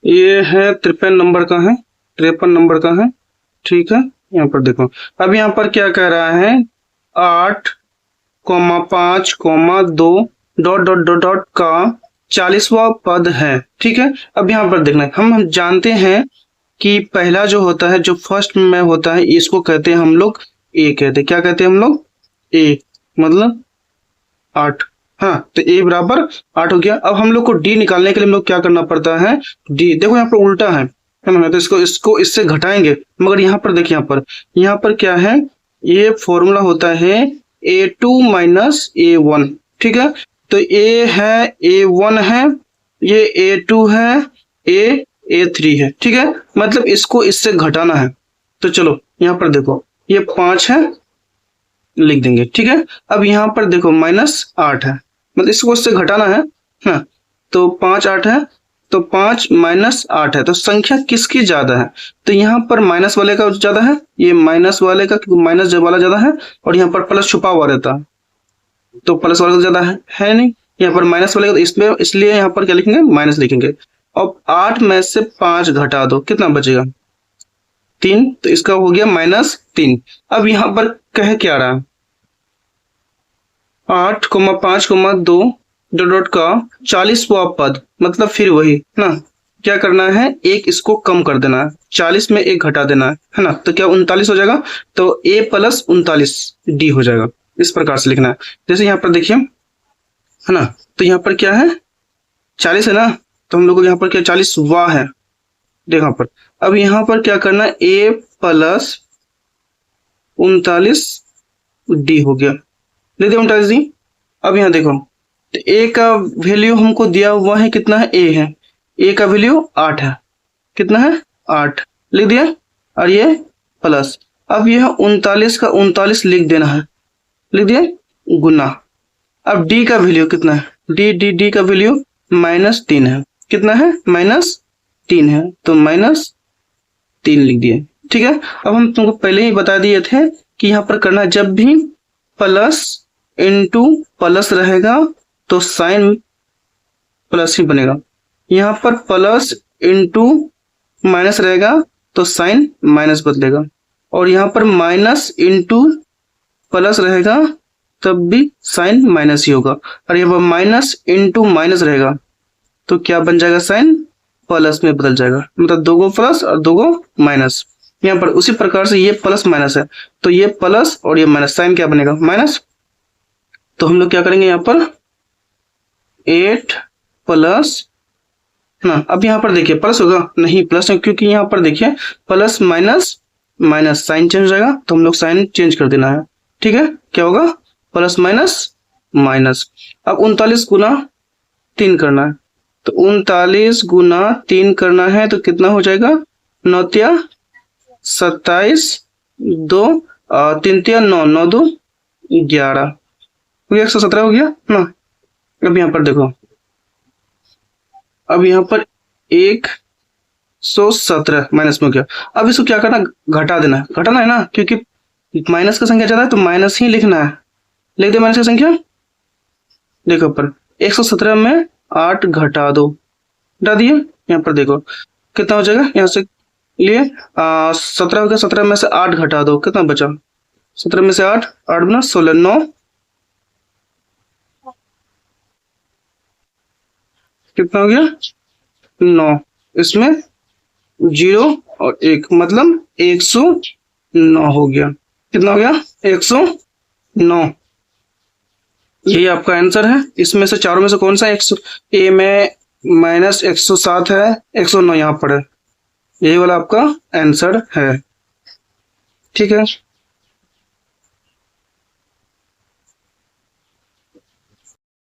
ये है 53 नंबर का है, 53 नंबर का है। ठीक है, यहाँ पर देखो। अब यहाँ पर क्या कह रहा है, 8,5,2 डॉट डॉट डॉट डॉट का 40वां पद है। ठीक है, अब यहाँ पर देखना, हम जानते हैं कि पहला जो होता है, जो फर्स्ट में होता है, इसको कहते हैं हम लोग ए कहते हैं। क्या कहते हैं हम लोग? ए, मतलब 8। हाँ, तो ए बराबर 8 हो गया। अब हम लोग को डी निकालने के लिए हम लोग क्या करना पड़ता है? डी देखो यहाँ पर उल्टा है ना, तो इसको इससे घटाएंगे। मगर यहाँ पर देखिए, यहाँ पर क्या है, ये फॉर्मूला होता है A2 माइनस A1। ठीक है, तो ए है, A1 है, ये A2 है, A3 है। ठीक है, मतलब इसको इससे घटाना है। तो चलो यहाँ पर देखो, ये 5 है, लिख देंगे। ठीक है, अब यहाँ पर देखो -8 है, मतलब इसको इससे घटाना है। हाँ, तो 5 8 है, तो 5 -8 है, तो संख्या किसकी ज्यादा है? तो यहाँ पर माइनस वाले का ज्यादा है, ये माइनस वाले का, क्योंकि माइनस जब वाला ज्यादा है, और यहाँ पर प्लस छुपा हुआ रहता है, तो प्लस वाले का ज्यादा है नहीं। यहाँ पर माइनस वाले का, इसमें इसलिए यहाँ पर क्या लिखेंगे? माइनस लिखेंगे। अब 8 में से 5 घटा दो, कितना बचेगा? 3, तो इसका हो गया -3। अब यहाँ पर कह क्या रहा है? 8,5,2 डॉट डॉट का 40वां पद, मतलब फिर वही ना, क्या करना है? एक इसको कम कर देना है, 40 में एक घटा देना है ना, तो क्या 39 हो जाएगा। तो a प्लस 39 डी हो जाएगा। इस प्रकार से लिखना है। जैसे यहाँ पर देखिए, है ना, तो यहाँ पर क्या है? 40 है ना, तो हम लोग को यहाँ पर क्या 40वां है, देखो यहाँ पर। अब यहाँ पर क्या करना है? a प्लस 39 डी हो गया, लिख दिया 39 डी। अब यहाँ देखो, तो a का वैल्यू हमको दिया हुआ है, कितना है? a है, a का वैल्यू 8 है, कितना है? 8 लिख दिया, और ये प्लस। अब यह 39 का 39 लिख देना है, लिख दिया, गुना। अब d का वैल्यू कितना है? d का वैल्यू -3 है, कितना है? -3 है, तो -3 लिख दिए। ठीक है, अब हम तुमको पहले ही बता दिए थे कि यहाँ पर करना, जब भी प्लस इनटू प्लस रहेगा तो साइन प्लस ही बनेगा। यहाँ पर प्लस इनटू माइनस रहेगा तो साइन माइनस बदलेगा, और यहाँ पर माइनस इनटू प्लस रहेगा तब भी साइन माइनस ही होगा, और यहाँ पर माइनस इनटू माइनस रहेगा तो क्या बन जाएगा? साइन प्लस में बदल जाएगा, मतलब 2 गो प्लस और 2 गो माइनस। यहाँ पर उसी प्रकार से ये प्लस माइनस है, तो ये प्लस और ये माइनस, साइन क्या बनेगा? माइनस। तो हम लोग क्या करेंगे यहाँ पर? 8 प्लस ना, अब यहाँ पर देखिए प्लस होगा नहीं, प्लस है, क्योंकि यहाँ पर देखिए plus minus minus, sign change हो जाएगा, तो हम लोग साइन चेंज कर देना है। ठीक है, क्या होगा? Plus minus minus. अब 39 गुना 3 करना है, तो 39 गुना 3 करना है, तो कितना हो जाएगा? 9 तिया 27, 2 3 तिया 9, 9 2 11, 117 हो गया ना। अब यहाँ पर देखो, अब यहाँ पर 117 माइनस में हो गया। अब इसको क्या करना? घटा देना है, घटाना है ना, क्योंकि माइनस का संख्या ज्यादा है तो माइनस ही लिखना है। लिख दे माइनस का संख्या, देखो पर 117 में 8 घटा दो, घटा दिए। यहाँ पर देखो कितना हो जाएगा, यहाँ से लिए 17 हो गया, 17 में से 8 घटा दो, कितना बचा? 17 में से 8, 8 गुना 16, 9, कितना हो गया? 9। इसमें 0 और 1, मतलब 109 हो गया। कितना हो गया? 109। यही आपका आंसर है। इसमें से चारों में से कौन सा? ए में -107 है, 109 यहाँ पर है, यही वाला आपका आंसर है। ठीक है।